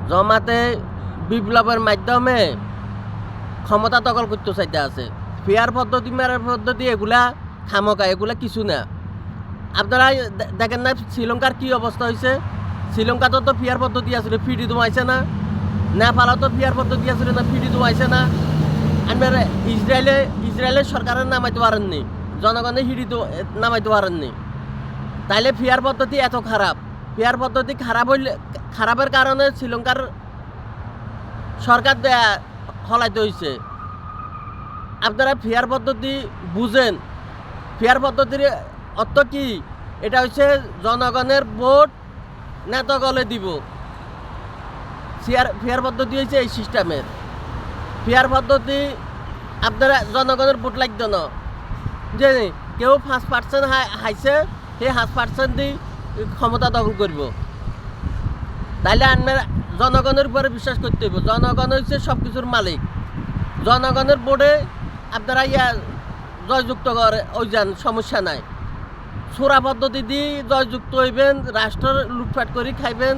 জমাতে বিপ্লবের মাধ্যমে ক্ষমতা দখল করতে চাইতে আছে। ফেয়ার পদ্ধতি মেয়ার পদ্ধতি এগুলা খামকা, এগুলা কিছু না। আপনারা দেখেন না শ্রীলঙ্কার কী অবস্থা হয়েছে? শ্রীলঙ্কাতেও তো ফেয়ার পদ্ধতি আসছিল, ফিডি দমাইছে না? নেপালও তো ফেয়ার পদ্ধতি আসছিল না, ফিডি দমাইছে না? আপনার ইসরায়েলের সরকারের নামাইতে পারেননি, জনগণের হিডি নামাইতে পারেননি। তাইলে ফেয়ার পদ্ধতি এত খারাপ? ফেয়ার পদ্ধতি খারাপের কারণে শ্রীলঙ্কার সরকার হলাইতে হয়েছে। আপনারা ফেয়ার পদ্ধতি বুঝেন। ফেয়ার পদ্ধতির অর্থ কি? এটা হচ্ছে জনগণের ভোট নেতাগলে দিব। ফেয়ার পদ্ধতি হয়েছে এই সিস্টেমের। ফেয়ার পদ্ধতি আপনারা জনগণের ভোট লাগতো না, যে কেউ 5% হাইছে, সেই 5% দিয়ে ক্ষমতা দখল করব। তাইলে আপনার জনগণের উপরে বিশ্বাস করতে হইব। জনগণ হচ্ছে সব কিছুর মালিক। জনগণের বোর্ডে আপনারা জয়যুক্ত করে ওই যান, সমস্যা নাই। সোরা পদ্ধতি দিয়ে জয়যুক্ত হইবেন, রাষ্ট্র লুটপাট করে খাইবেন,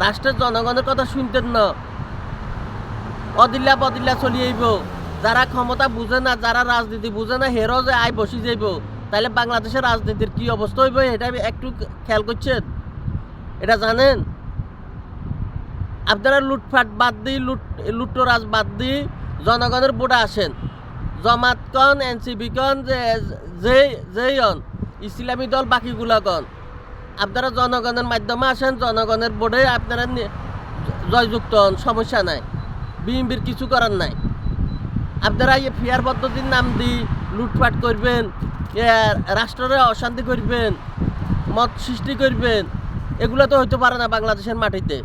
রাষ্ট্রের জনগণের কথা শুনতেন না। অদিল্লা বদিল্লা চলি আইব। যারা ক্ষমতা বুঝে না, যারা রাজনীতি বুঝে না, হেরো যে আয় বসি যাইব। তাহলে বাংলাদেশের রাজনীতির কি অবস্থা হইব এটা একটু খেয়াল করছেন? এটা জানেন? আপনারা লুটপাট বাদ দিয়ে, লুট্টরাজ বাদ দিয়ে জনগণের বোর্ডে আসেন। জামাত কন, এনসিপি কন, যেই হন, ইসলামী দল বাকিগুলা কন, আপনারা জনগণের মাধ্যমে আসেন, জনগণের বোর্ডে আপনারা জয়যুক্ত হন, সমস্যা নাই। বিএনপির কিছু করার নাই। আপনারা ফেয়ার পদ্ধতির নাম দিয়ে লুটপাট করবেন, রাষ্ট্রের অশান্তি করবেন, মত সৃষ্টি করবেন, এগুলো তো হইতে পারে না বাংলাদেশের মাটিতে।